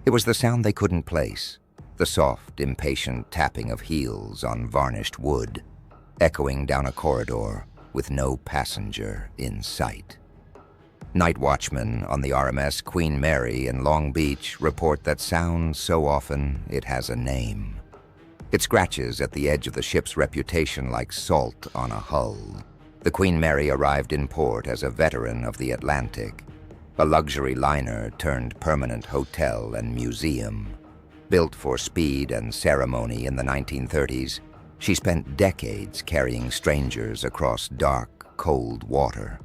It was the sound they couldn't place, the soft, impatient tapping of heels on varnished wood, echoing down a corridor with no passenger in sight. Night watchmen on the RMS Queen Mary in Long Beach report that sound so often it has a name. It scratches at the edge of the ship's reputation like salt on a hull. The Queen Mary arrived in port as a veteran of the Atlantic, a luxury liner turned permanent hotel and museum. Built for speed and ceremony in the 1930s, she spent decades carrying strangers across dark, cold water.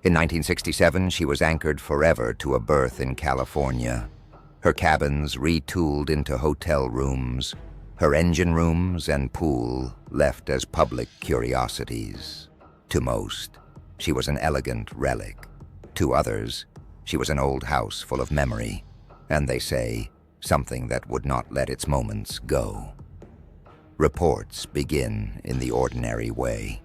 In 1967, she was anchored forever to a berth in California, her cabins retooled into hotel rooms, her engine rooms and pool left as public curiosities. To most, she was an elegant relic. To others, she was an old house full of memory, and they say, something that would not let its moments go. Reports begin in the ordinary way.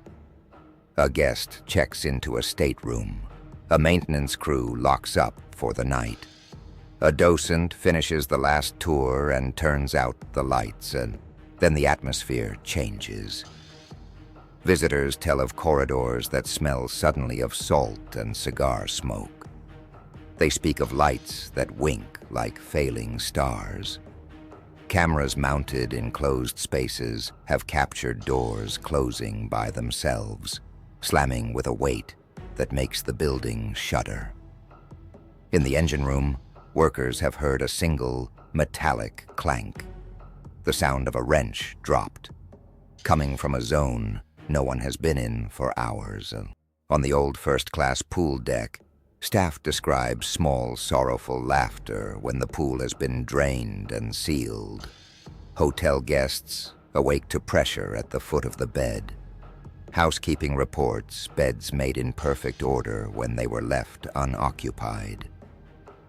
A guest checks into a stateroom. A maintenance crew locks up for the night. A docent finishes the last tour and turns out the lights, and then the atmosphere changes. Visitors tell of corridors that smell suddenly of salt and cigar smoke. They speak of lights that wink like failing stars. Cameras mounted in closed spaces have captured doors closing by themselves, slamming with a weight that makes the building shudder. In the engine room, workers have heard a single metallic clank, the sound of a wrench dropped, coming from a zone no one has been in for hours. On the old first-class pool deck, staff describes small, sorrowful laughter when the pool has been drained and sealed. Hotel guests awake to pressure at the foot of the bed. Housekeeping reports beds made in perfect order when they were left unoccupied.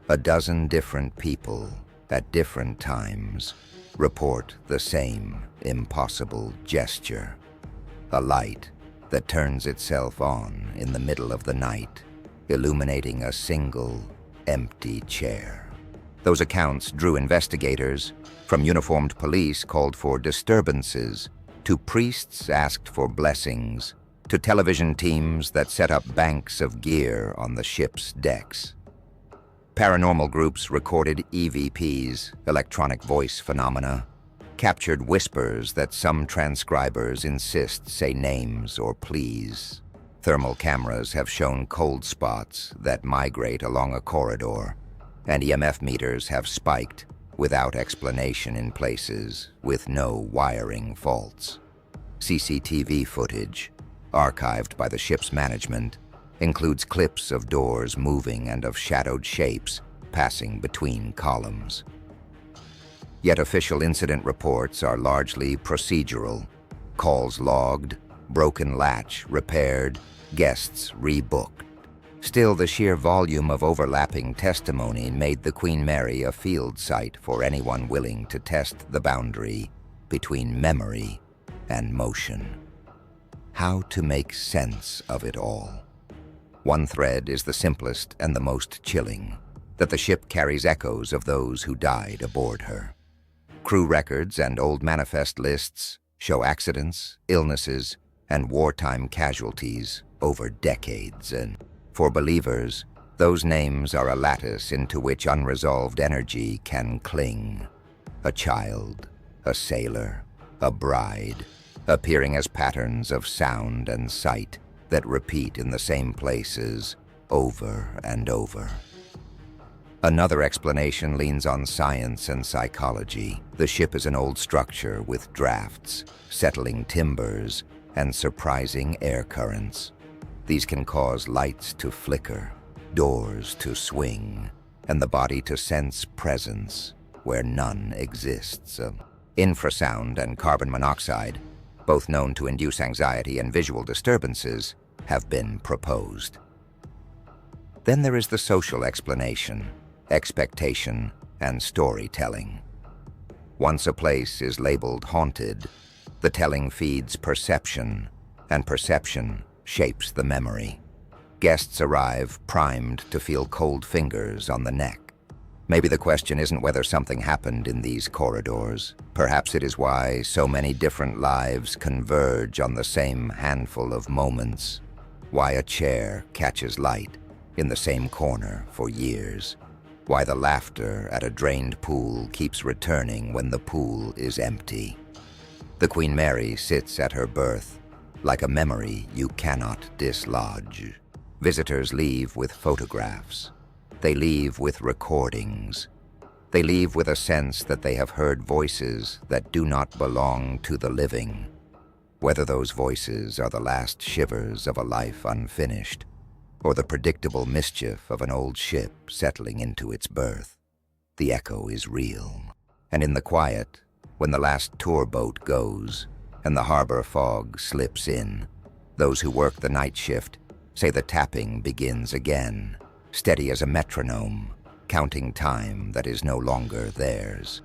A dozen different people, at different times, report the same impossible gesture. A light that turns itself on in the middle of the night, illuminating a single, empty chair. Those accounts drew investigators, from uniformed police called for disturbances, to priests asked for blessings, to television teams that set up banks of gear on the ship's decks. Paranormal groups recorded EVPs, electronic voice phenomena, captured whispers that some transcribers insist say names or please. Thermal cameras have shown cold spots that migrate along a corridor, and EMF meters have spiked without explanation in places with no wiring faults. CCTV footage, archived by the ship's management, includes clips of doors moving and of shadowed shapes passing between columns. Yet official incident reports are largely procedural. Calls logged, broken latch repaired, guests rebooked. Still, the sheer volume of overlapping testimony made the Queen Mary a field site for anyone willing to test the boundary between memory and motion. How to make sense of it all. One thread is the simplest and the most chilling, that the ship carries echoes of those who died aboard her. Crew records and old manifest lists show accidents, illnesses, and wartime casualties over decades, and for believers, those names are a lattice into which unresolved energy can cling. A child, a sailor, a bride, appearing as patterns of sound and sight that repeat in the same places over and over. Another explanation leans on science and psychology. The ship is an old structure with drafts, settling timbers, and surprising air currents. These can cause lights to flicker, doors to swing, and the body to sense presence where none exists. Infrasound and carbon monoxide, both known to induce anxiety and visual disturbances, have been proposed. Then there is the social explanation, expectation, and storytelling. Once a place is labeled haunted, the telling feeds perception, and perception shapes the memory. Guests arrive primed to feel cold fingers on the neck, Maybe the question isn't whether something happened in these corridors. Perhaps it is why so many different lives converge on the same handful of moments. Why a chair catches light in the same corner for years. Why the laughter at a drained pool keeps returning when the pool is empty. The Queen Mary sits at her berth, like a memory you cannot dislodge. Visitors leave with photographs. They leave with recordings. They leave with a sense that they have heard voices that do not belong to the living. Whether those voices are the last shivers of a life unfinished, or the predictable mischief of an old ship settling into its berth, the echo is real. And in the quiet, when the last tour boat goes and the harbor fog slips in, those who work the night shift say the tapping begins again, steady as a metronome, counting time that is no longer theirs.